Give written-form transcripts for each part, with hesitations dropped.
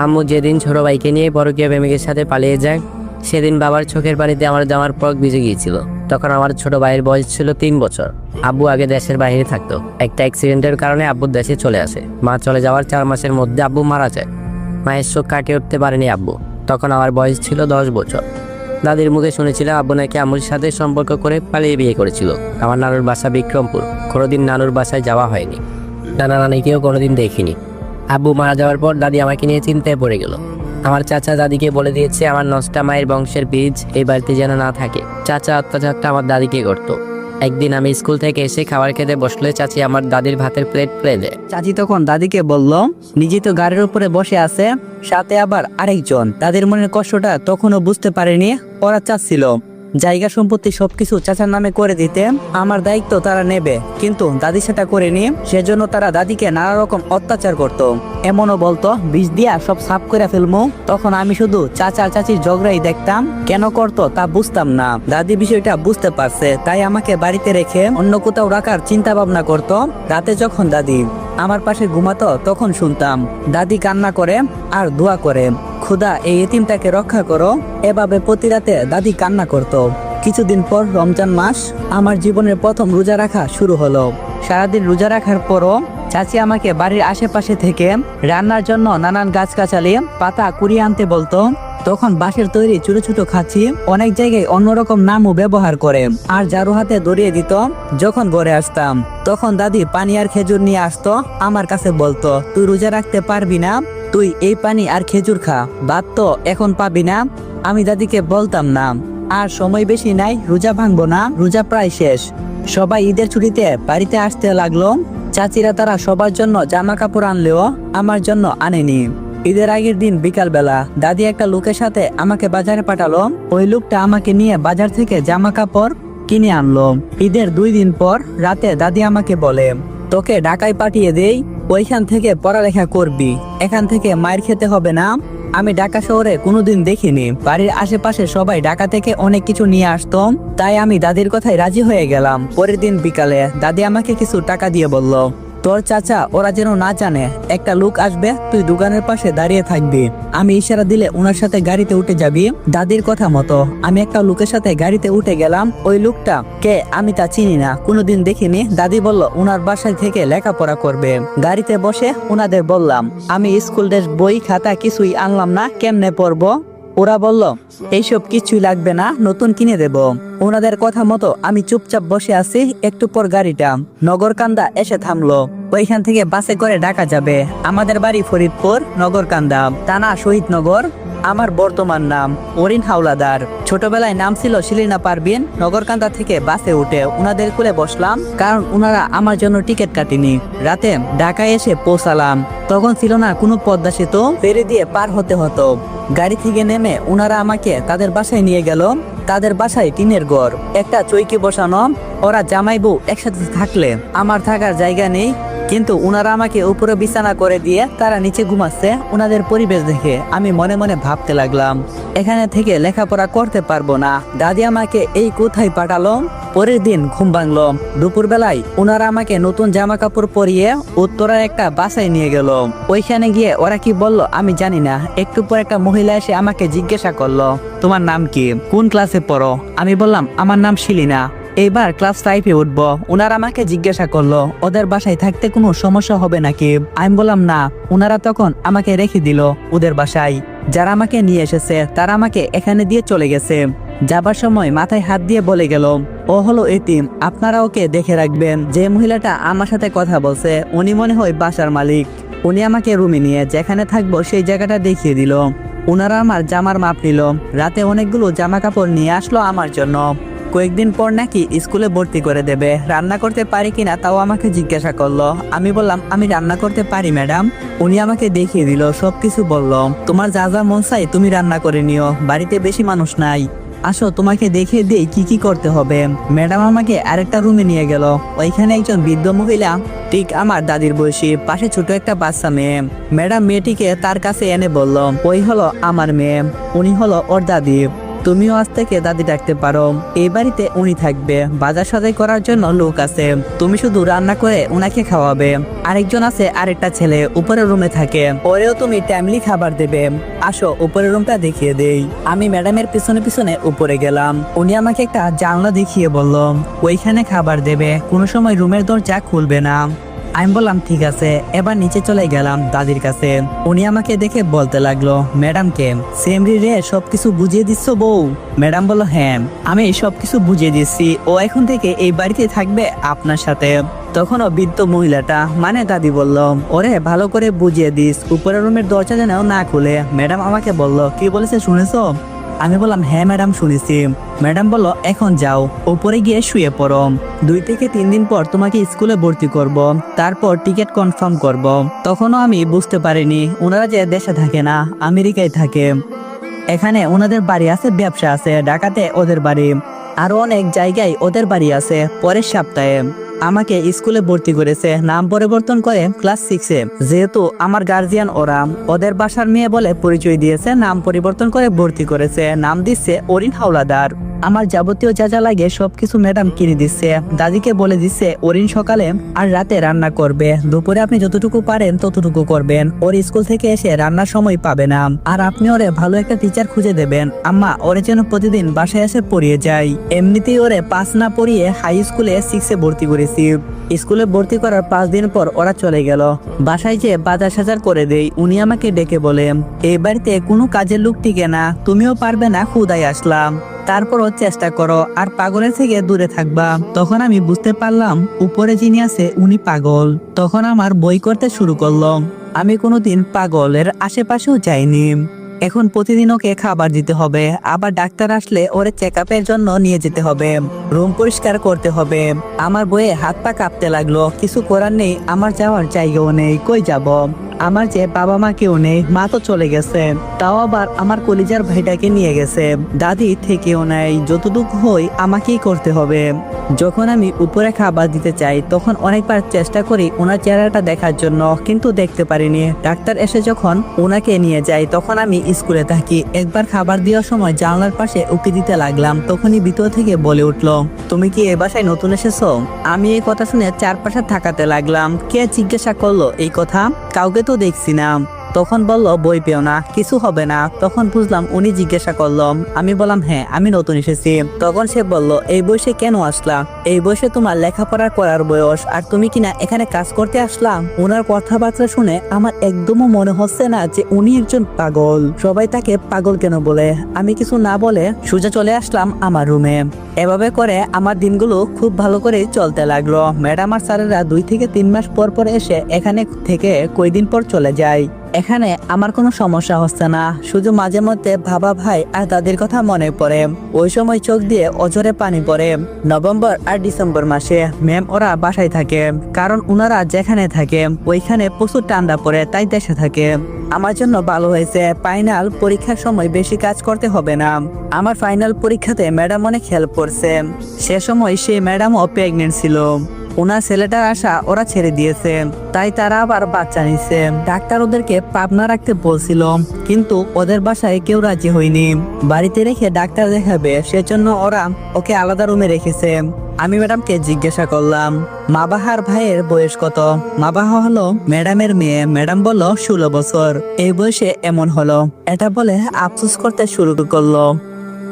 আম্মু যেদিন ছোট ভাইকে নিয়ে পরকীয়া প্রেমিকের সাথে পালিয়ে যায়, সেদিন বাবার চোখের পানিতে আমার জামার পরক ভিজে গিয়েছিল। তখন আমার ছোট ভাইয়ের বয়স ছিল 3 বছর। আব্বু আগে দেশের বাইরে থাকতো। একটা অ্যাক্সিডেন্টের কারণে আব্বু দেশে চলে আসে। মা চলে যাওয়ার 4 মাসের মধ্যে আব্বু মারা যায়। মায়ের শোক কাটিয়ে উঠতে পারেনি আব্বু। তখন আমার বয়স ছিল 10 বছর। দাদির মুখে শুনেছিলাম আব্বু নাকি আম্মুর সাথে সম্পর্ক করে পালিয়ে বিয়ে করেছিল। আমার নানুর বাসা বিক্রমপুর। কোনোদিন নানুর বাসায় যাওয়া হয়নি, নানা নানিকেও কোনোদিন দেখিনি। আব্বু মারা যাওয়ার পর দাদি আমাকে নিয়ে চিন্তায় পড়ে গেল। আমার চাচা দাদিকে বলে দিয়েছে আমার নষ্টা মায়ের বংশের বীজ এই বাড়িতে যেন না থাকে। চাচা অত্যাচারটা আমার দাদিকে করতো। একদিন আমি স্কুল থেকে এসে খাবার খেতে বসলে চাচি আমার দাদির ভাতের প্লেট ফেলে দেয়। চাচি তখন দাদিকে বলল, নিজে তো গাড়ির উপরে বসে আছে, সাথে আবার আরেকজন। তাদের মনের কষ্টটা তখনও বুঝতে পারেনি। ওরা চাচ্ছিল জায়গা সম্পত্তি সবকিছু চাচার নামে করে দিতে, আমার দায়িত্ব তারা নেবে, কিন্তু দাদি সেটা করেনি। সেজন্য তারা দাদিকে নানা রকম অত্যাচার করত। এমনও বলতো বিষ দিয়া সব সাফ করে ফেলবো। তখন আমি শুধু চাচা চাচির ঝগড়াই দেখতাম, কেন করতো তা বুঝতাম না। দাদি বিষয়টা বুঝতে পারছে, তাই আমাকে বাড়িতে রেখে অন্য কোথাও রাখার চিন্তা ভাবনা করতো। রাতে যখন দাদি আমার পাশে ঘুমাতো তখন শুনতাম দাদি কান্না করে আর দোয়া করে, খুদা এই এতিমটাকে রক্ষা করো। এভাবে প্রতি রাতে দাদি কান্না করত। কিছুদিন পর রমজান মাস, আমার জীবনের প্রথম রোজা রাখা শুরু হলো। সারাদিন রোজা রাখার পরও চাচি আমাকে বাড়ির আশেপাশে থেকে রান্নার জন্য নানান গাছগাছালি পাতা কুড়িয়ে আনতে বলতো। তখন বাঁশের তৈরি ছোট ছোট খাঁচি, অনেক জায়গায় অন্যরকম নামও ব্যবহার করে, আর ঝাড়ু হাতে ধরিয়ে দিত। যখন ঘরে আসতাম তখন দাদি পানি আর খেজুর নিয়ে আসতো। আমার কাছে বলতো, তুই রোজা রাখতে পারবি না, তুই এই পানি আর খেজুর খা, ভাত তো এখন পাবি না। আমি দাদিকে বলতাম না, আর সময় বেশি নাই, রোজা ভাঙবো না, রোজা প্রায় শেষ। সবাই ঈদের ছুটিতে বাড়িতে আসতে লাগলো। চাচিরা তারা সবার জন্য জামা কাপড় আনলেও আমার জন্য আনেনি। ঈদের আগের দিন বিকাল বেলা দাদি একটা লোকের সাথে আমাকে বাজারে পাঠালো। ওই লোকটা আমাকে নিয়ে বাজার থেকে জামা কাপড় কিনে আনলো। ঈদের 2 দিন পর রাতে দাদি আমাকে বলে, তোকে ঢাকায় পাঠিয়ে দেই, ওইখান থেকে পড়ালেখা করবি, এখান থেকে মায়ের খেতে হবে না। আমি ঢাকা শহরে কোনোদিন দেখিনি। বাড়ির আশেপাশে সবাই ঢাকা থেকে অনেক কিছু নিয়ে আসতো, তাই আমি দাদির কথায় রাজি হয়ে গেলাম। পরের দিন বিকালে দাদি আমাকে কিছু টাকা দিয়ে বলল, তোর চাচা ওরা যেন না জানে, একটা লোক আসবে, তুই দোকানের পাশে দাঁড়িয়ে থাকবি, আমি ইশারা দিলে ওনার সাথে গাড়িতে উঠে যাবি। দাদির কথা মতো আমি একটা লোকের সাথে গাড়িতে উঠে গেলাম। ওই লোকটা কে আমি তা চিনি না, কোনোদিন দেখিনি। দাদি বলল ওনার বাসায় থেকে লেখাপড়া করবে। গাড়িতে বসে ওনাদের বললাম আমি স্কুল ড্রেস বই খাতা কিছুই আনলাম না, কেমনে পড়বো? ওরা বলল এইসব কিছুই লাগবে না, নতুন কিনে দেব। ওনাদের কথা মতো আমি চুপচাপ বসে আছি। একটু পর গাড়িটা নগরকান্দা এসে থামলো। ওইখান থেকে বাসে করে ঢাকা যাবে। আমাদের বাড়ি ফরিদপুর, নগরকান্দা থানা শহীদনগর। আমার বর্তমান নাম অরিন হাওলাদার। ছোটবেলায় নাম ছিল শিলিনা পারভিন। নগরকান্দা থেকে বাসে উঠে উনাদের কোলে বসলাম, কারণ উনারা আমার জন্য টিকিট কাটেনি। রাতে ঢাকায় এসে পৌঁছালাম। তখন ছিল না কোনো পদ্মা সেতু, ফেরি দিয়ে পার হতে হতো। গাড়ি থেকে নেমে উনারা আমাকে তাদের বাসায় নিয়ে গেল। তাদের বাসায় টিনের ঘর, একটা চৌকি বসানো। ওরা জামাই বউ একসাথে থাকলে আমার থাকার জায়গা নেই, কিন্তু উনারা আমাকে উপরে বিছানা করে দিয়ে তারা নিচে ঘুমাচ্ছে। উনাদের পরিবেশ দেখে আমি মনে মনে ভাবতে লাগলাম, এখানে থেকে লেখাপড়া করতে পারবো না। দাদি আমাকে এই কোথায় পাঠালো। পরের দিন ঘুম ভাঙলো। দুপুর বেলায় উনারা আমাকে নতুন জামা কাপড় পরিয়ে উত্তরার একটা বাসায় নিয়ে গেল। ওইখানে গিয়ে ওরা কি বললো আমি জানি না। একটু পর একটা মহিলা এসে আমাকে জিজ্ঞাসা করলো, তোমার নাম কি, কোন ক্লাসে পড়ো? আমি বললাম আমার নাম শিলিনা, এইবার ক্লাস 5-এ উঠবো। ওনারা আমাকে জিজ্ঞাসা করলো ওদের বাসায় থাকতে কোনো সমস্যা হবে নাকি? আমি বললাম না। ওনারা তখন আমাকে রেখে দিল ওদের বাসায়। যারা আমাকে নিয়ে এসেছে তারা আমাকে এখানে দিয়ে চলে গেছে। যাবার সময় মাথায় হাত দিয়ে বলে গেল, ও হলো এতিম, আপনারা ওকে দেখে রাখবেন। যে মহিলাটা আমার সাথে কথা বলছে উনি মনে হয় বাসার মালিক। উনি আমাকে রুমে নিয়ে যেখানে থাকবো সেই জায়গাটা দেখিয়ে দিল। ওনারা আমার জামার মাপ নিল। রাতে অনেকগুলো জামা কাপড় নিয়ে আসলো আমার জন্য। কয়েকদিন পর নাকি স্কুলে ভর্তি করে দেবে। রান্না করতে পারি কিনা তাও আমাকে জিজ্ঞাসা করলো। আমি বললাম আমি রান্না করতে পারি ম্যাডাম। উনি আমাকে দেখিয়ে দিল, সবকিছু বলল, তোমার যা যা মন চাই তুমি রান্না করে নিও, বাড়িতে বেশি মানুষ নাই, আসো তোমাকে দেখিয়ে দেই কি কি করতে হবে। ম্যাডাম আমাকে আরেকটা রুমে নিয়ে গেল। ওইখানে একজন বৃদ্ধ মহিলা, ঠিক আমার দাদির বয়সী, পাশে ছোট একটা বাচ্চা মেয়ে। ম্যাডাম মেয়েটিকে তার কাছে এনে বলল, ওই হলো আমার মেয়ে, উনি হলো ওর দাদি। তুমিও আজ থেকে দাদি ডাকতে পারো। এই বাড়িতে উনি থাকবে, বাজার সদাই করার জন্য লোক আছে, তুমি শুধু রান্না করে ওনাকে খাওয়াবে। আরেকজন আছে, আরেকটা ছেলে উপরের রুমে থাকে, ওরেও তুমি টাইমলি খাবার দেবে। আসো উপরের রুমটা দেখিয়ে দেই। আমি ম্যাডামের পিছনে পিছনে উপরে গেলাম। উনি আমাকে একটা জানলা দেখিয়ে বলল ওইখানে খাবার দেবে, কোনো সময় রুমের দরজা খুলবে না। আমি বললাম ঠিক আছে। এবার নিচে চলে গেলাম দাদির কাছে। উনি আমাকে দেখে বলতে লাগলো, ম্যাডামকে সেমরি রে সবকিছু বুঝিয়ে দিচ্ছ বউ? ম্যাডাম বলল হ্যাঁ, আমি সবকিছু বুঝিয়ে দিচ্ছি, ও এখন থেকে এই বাড়িতে থাকবে আপনার সাথে। তখনও বৃদ্ধ মহিলাটা মানে দাদি বলল, ওরে ভালো করে বুঝিয়ে দিস, উপরের রুমের দরজা যেন না খুলে। ম্যাডাম আমাকে বলল, কি বলেছে শুনেছো? আমি বললাম হ্যাঁ ম্যাডাম শুনেছি। ম্যাডাম বলল এখন যাও, উপরে গিয়ে শুয়ে পড়ো, 2 থেকে 3 দিন পর তোমাকে স্কুলে ভর্তি করব, তারপর টিকিট কনফার্ম করব। তখনও আমি বুঝতে পারিনি ওনারা যে দেশে থাকে না, আমেরিকায় থাকে। এখানে ওনাদের বাড়ি আছে, ব্যবসা আছে, ঢাকাতে ওদের বাড়ি, আরো অনেক জায়গায় ওদের বাড়ি আছে। পরের সপ্তাহে আমাকে স্কুলে ভর্তি করেছে, নাম পরিবর্তন করে ক্লাস 6-এ। যেহেতু আমার গার্জিয়ান ওরা, ওদের বাসার মেয়ে বলে পরিচয় দিয়েছে, নাম পরিবর্তন করে ভর্তি করেছে, নাম দিচ্ছে অরিন হাওলাদার। আমার যাবতীয় যা যা লাগে সবকিছু ম্যাডাম কিনে দিচ্ছে। দাদিকে বলে দিচ্ছে অরিন সকালে আর রাতে রান্না করবে, দুপুরে আপনি যতটুকু পারেন ততটুকু করবেন, ওর স্কুল থেকে এসে রান্নার সময় পাবে না, আর আপনি ওরে ভালো একটা টিচার খুঁজে দেবেন। আম্মা ওরে যেন প্রতিদিন বাসায় এসে পড়িয়ে যায়। এমনিতেই ওরে 5 না পড়িয়ে হাই স্কুলে 6-এ ভর্তি করেছি। স্কুলে ভর্তি করার 5 দিন পর ওরা চলে গেল। বাসায় যে বাজার সাজার করে দেই। উনি আমাকে ডেকে বলে, এই বাড়িতে কোনো কাজের লোক টিকে না, তুমিও পারবে না, খুদাই আসলাম, তারপরও চেষ্টা করো আর পাগলের থেকে দূরে থাকবা। তখন আমি বুঝতে পারলাম উপরে যিনি আছে উনি পাগল। তখন আমার বই করতে শুরু করলাম। আমি কোনোদিন পাগলের আশেপাশেও যাইনি। এখন প্রতিদিন ওকে খাবার দিতে হবে, আবার ডাক্তার আসলে ওরে চেকআপের জন্য নিয়ে যেতে হবে, রুম পরিষ্কার করতে হবে। আমার বইয়ে হাত পা কাঁপতে লাগলো। কিছু করার নেই, আমার যাওয়ার জায়গাও নেই, কই যাব? আমার যে বাবা মা কেউ নেই, মা তো চলে গেছে, তাও আবার আমার কলিজার ভাইটাকে নিয়ে গেছে, দাদি থেকেও নাই, যতটুকু হই আমাকেই করতে হবে। যখন আমি উপরে খাবার দিতে চাই তখন অনেকবার চেষ্টা করি ওনার চেহারাটা দেখার জন্য, কিন্তু দেখতে পারিনি। ডাক্তার এসে যখন ওনাকে নিয়ে যায় তখন আমি স্কুলে থাকি। একবার খাবার দেওয়ার সময় জানলার পাশে উকি দিতে লাগলাম, তখনই ভিতর থেকে বলে উঠলো, তুমি কি এ বাসায় নতুন এসেছো? আমি এই কথা শুনে চারপাশে তাকাতে লাগলাম। কে জিজ্ঞাসা করলো এই কথা? কাউকে তো দেখছি না। তখন বলল বই পেও না, কিছু হবে না। তখন বুঝলাম উনি জিজ্ঞাসা করলো। আমি বললাম হ্যাঁ আমি নতুন এসেছি। তখন সে বলল এই বয়সে কেন আসলা? এই বয়সে তোমার লেখাপড়া করার বয়স, আর তুমি কিনা এখানে কাজ করতে আসলাম? ওনার কথাবার্তা শুনে আমার একদমও মনে হচ্ছে না যে উনি একজন পাগল। সবাই তাকে পাগল কেন বলে? আমি কিছু না বলে সোজা চলে আসলাম আমার রুমে। এভাবে করে আমার দিনগুলো খুব ভালো করে চলতে লাগলো। ম্যাডাম আর স্যারেরা 2 থেকে 3 মাস পর পর এসে এখানে থেকে কয়দিন পর চলে যায়। এখানে আমার কোনো সমস্যা হচ্ছে না, শুধু মাঝে মধ্যে বাবা ভাই আর দাদির কথা মনে পড়ে। ওই সময় চোখ দিয়ে অঝরে পানি পড়ে। নভেম্বর আর ডিসেম্বর মাসে ম্যাম ওরা বাসায় থাকে, কারণ ওনারা যেখানে থাকে ওইখানে প্রচুর ঠান্ডা পড়ে, তাই দেশে থাকে। আমার জন্য ভালো হয়েছে, ফাইনাল পরীক্ষার সময় বেশি কাজ করতে হবে না। আমার ফাইনাল পরীক্ষাতে ম্যাডাম অনেক হেল্প করছে। সে সময় সে ম্যাডামও প্রেগনেন্ট ছিল। ওনার ছেলেটার আশা ওরা ছেড়ে দিয়েছে, তাই তারা আবার বাচ্চা নিচ্ছে। ডাক্তার ওদেরকে পাবনা রাখতে বলছিল, কিন্তু ওদের বাসায় কেউ রাজি হয়নি। বাড়িতে রেখে ডাক্তার দেখাবে, সেজন্য ওরা ওকে আলাদা রুমে রেখেছে। আমি ম্যাডামকে জিজ্ঞাসা করলাম মাবাহার ভাইয়ের বয়স কত? মাবাহা হলো ম্যাডামের মেয়ে। ম্যাডাম বলল 16 বছর। এই বয়সে এমন হলো, এটা বলে আফসোস করতে শুরু করলো।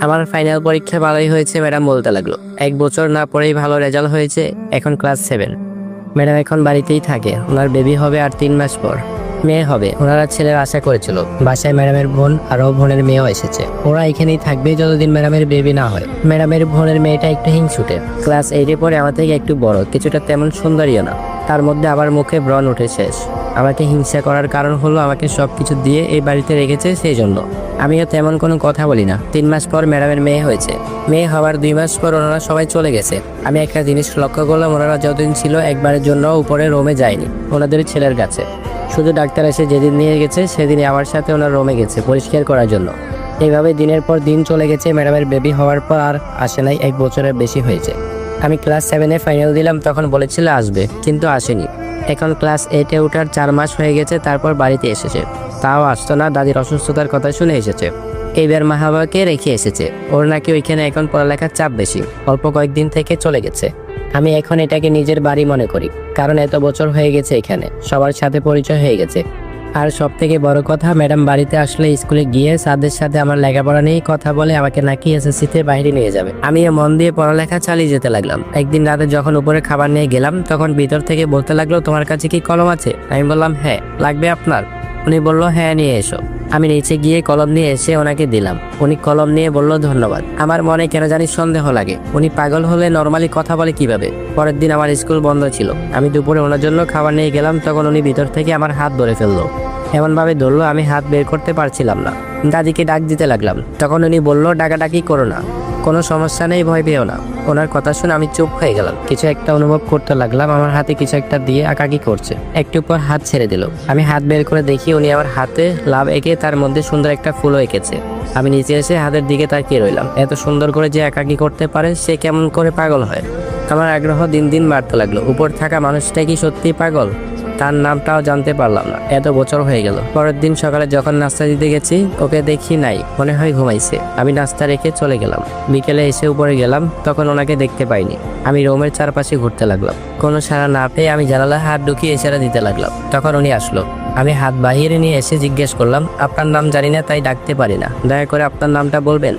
আমার ফাইনাল পরীক্ষা ভালোই হয়েছে, ম্যাডাম বলতে লাগলো। 1 বছর না পড়েই ভালো রেজাল্ট হয়েছে, এখন ক্লাস 7। ম্যাডাম এখন বাড়িতেই থাকে, ওনার বেবি হবে আর 3 মাস পর মেয়ে হবে। ওনারা ছেলের আশা করেছিল। বাসায় ম্যাডামের বোন আরও বোনের মেয়েও এসেছে, ওরা এখানেই থাকবে যতদিন ম্যাডামের বেবি না হয়। ম্যাডামের বোনের মেয়েটা একটু হিংসুটে, ক্লাস 8-এ পরে আমার থেকে একটু বড়, কিছুটা তেমন সুন্দরীও না, তার মধ্যে আবার মুখে ব্রণ উঠে শেষ। আমাকে হিংসা করার কারণ হলো আমাকে সবকিছু দিয়ে এই বাড়িতে রেখেছে, সেই জন্য। আমিও তেমন কোনো কথা বলি না। 3 মাস পর ম্যাডামের মেয়ে হয়েছে। মেয়ে হওয়ার 2 মাস পর ওনারা সবাই চলে গেছে। আমি একটা জিনিস লক্ষ্য করলাম, ওনারা যতদিন ছিল একবারের জন্য উপরে রুমে যায়নি ওনাদের ছেলের কাছে। শুধু ডাক্তার এসে যেদিন নিয়ে গেছে সেদিনই আমার সাথে ওনার রুমে গেছে পরিষ্কার করার জন্য। এইভাবে দিনের পর দিন চলে গেছে। ম্যাডামের বেবি হওয়ার পর আর আসে নাই, 1 বছরের বেশি হয়েছে। আমি ক্লাস 7-এ ফাইনাল দিলাম, তখন বলেছিল আসবে, কিন্তু আসেনি। এখন ক্লাস 8-এ ওঠার 4 মাস হয়ে গেছে, তারপর বাড়িতে এসেছে, তাও আসতো না। দাদির অসুস্থতার কথা শুনে এসেছে। এইবার মা বাবাকে রেখে এসেছে। ওর নাকি ওইখানে এখন পড়ালেখার চাপ বেশি, অল্প কয়েকদিন থেকে চলে গেছে। আমি এখন এটাকে নিজের বাড়ি মনে করি, কারণ এত বছর হয়ে গেছে এখানে, সবার সাথে পরিচয় হয়ে গেছে। আর সব থেকে বড় কথা, ম্যাডাম বাড়িতে আসলে স্কুলে গিয়ে স্যারদের সাথে আমার লেখাপড়া নিয়ে কথা বলে আমাকে নাকি এসএসসিতে বাইরে নিয়ে যাবে। আমি মন দিয়ে পড়ালেখা চালিয়ে যেতে লাগলাম। একদিন রাতে যখন উপরে খাবার নিয়ে গেলাম, তখন ভিতর থেকে বলতে লাগলো, তোমার কাছে কি কলম আছে? আমি বললাম হ্যাঁ। লাগবে আপনার? উনি বলল হ্যাঁ, নিয়ে এসো। আমি নিচে গিয়ে কলম নিয়ে এসে ওনাকে দিলাম। উনি কলম নিয়ে বলল ধন্যবাদ। আমার মনে কেন জানি সন্দেহ লাগে, উনি পাগল হলে নর্মালি কথা বলে কিভাবে। পরের দিন আমার স্কুল বন্ধ ছিল। আমি দুপুরে ওনার জন্য খাবার নিয়ে গেলাম, তখন উনি ভিতর থেকে আমার হাত ধরে ফেললো। এমনভাবে ধরলো আমি হাত বের করতে পারছিলাম না। দাদিকে ডাক দিতে লাগলাম, তখন উনি বলল ডাকাডাকি করো না, কোনো সমস্যা নেই, ভয় পেও না। ওনার কথা শুনে আমি চুপ হয়ে গেলাম। কিছু একটা অনুভব করতে লাগলাম, আমার হাতে কিছু একটা দিয়ে আঁকাকি করছে। একটু পর হাত ছেড়ে দিল। আমি হাত বের করে দেখি উনি আমার হাতে লাভ এঁকে তার মধ্যে সুন্দর একটা ফুলও এঁকেছে। আমি নিচে এসে হাতের দিকে তাকিয়ে রইলাম। এত সুন্দর করে যে একাকি করতে পারে, সে কেমন করে পাগল হয়? আমার আগ্রহ দিন দিন বাড়তে লাগলো। উপর থাকা মানুষটা কি সত্যি পাগল? তার নামটাও জানতে পারলাম না, এত বছর হয়ে গেল। পরের দিন সকালে যখন নাস্তা দিতে গেছি, ওকে দেখি নাই, মনে হয় ঘুমাইছে। আমি নাস্তা রেখে চলে গেলাম। বিকেলে এসে উপরে গেলাম, তখন ওনাকে দেখতে পাইনি। আমি রুমের চারপাশে ঘুরতে লাগলাম। কোনো সাড়া না পেয়ে আমি জানালায় হাত ঢুকিয়ে ইশারা দিতে লাগলাম। তখন উনি আসলো। আমি হাত বাহিরে নিয়ে এসে জিজ্ঞেস করলাম, আপনার নাম জানি না, তাই ডাকতে পারি না, দয়া করে আপনার নামটা বলবেন।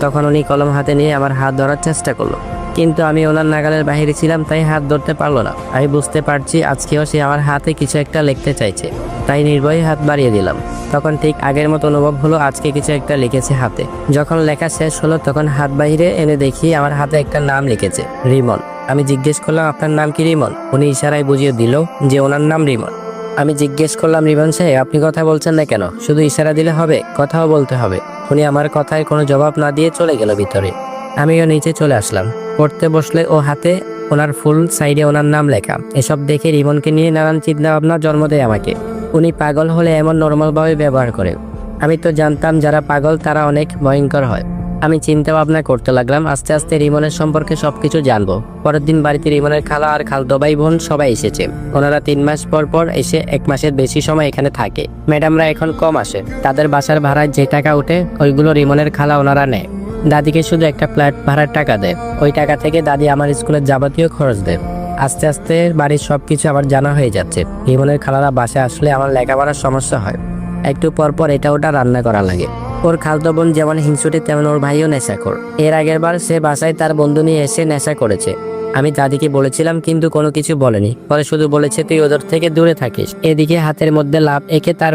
তখন উনি কলম হাতে নিয়ে আমার হাত ধরার চেষ্টা করলো, কিন্তু আমি ওনার নাগালের বাইরে ছিলাম, তাই হাত ধরতে পারলো না। আমি বুঝতে পারছি আজকেও সে আমার হাতে কিছু একটা লিখতে চাইছে, তাই নির্ভয়ে হাত বাড়িয়ে দিলাম। তখন ঠিক আগের মতো অনুভব হলো, আজকে কিছু একটা লিখেছে হাতে। যখন লেখা শেষ হলো, তখন হাত বাইরে এনে দেখি আমার হাতে একটা নাম লিখেছে, রিমন। আমি জিজ্ঞেস করলাম, আপনার নাম কি রিমন? উনি ইশারায় বুঝিয়ে দিল যে ওনার নাম রিমন। আমি জিজ্ঞেস করলাম, রিমন সাহেব, আপনি কথা বলছেন না কেন? শুধু ইশারা দিলে হবে? কথাও বলতে হবে। উনি আমার কথায় কোনো জবাব না দিয়ে চলে গেল ভিতরে। আমিও নিচে চলে আসলাম। পড়তে বসলে ও হাতে ওনার ফুল, সাইডে ওনার নাম লেখা। এসব দেখে রিমনকে নিয়ে নানান চিন্তা ভাবনা জন্ম দেয় আমাকে। উনি পাগল হলে এমন নর্মালভাবে ব্যবহার করে। আমি তো জানতাম যারা পাগল তারা অনেক ভয়ঙ্কর হয়। আমি চিন্তা ভাবনা করতে লাগলাম। আস্তে আস্তে রিমনের সম্পর্কে সবকিছু জানবো। পরের দিন বাড়িতে রিমনের খালা আর খালতো ভাই বোন সবাই এসেছে। ওনারা 3 মাস পর পর এসে 1 মাসের বেশি সময় এখানে থাকে। ম্যাডামরা এখন কম আসে। তাদের বাসার ভাড়ায় যে টাকা উঠে, ওইগুলো রিমনের খালা ওনারা নেয়। দাদিকে শুধু একটা ফ্ল্যাট ভাড়ার টাকা দেয়। ওই টাকা থেকে দাদি আমার স্কুলের যাবতীয় খরচ দেয়। আস্তে আস্তে বাড়ির সবকিছু আমার জানা হয়ে যাচ্ছে। রিমনের খালারা বাসায় আসলে আমার লেখাপড়ার সমস্যা হয়। একটু পর পর এটা ওটা রান্না করা লাগে। ওর খালতো বোন যেমন হিংসুটে, তেমন ওর ভাইও নেশাখোর। এর আগের বার সে বাসায় তার বন্ধু নিয়ে এসে নেশা করেছে। আমি দাদিকে বলেছিলাম, কিন্তু কোনো কিছু বলেনি। পরে শুধু বলেছে তুই ওদের থেকে দূরে থাকিস। এদিকে হাতের মধ্যে লাভ এঁকে তার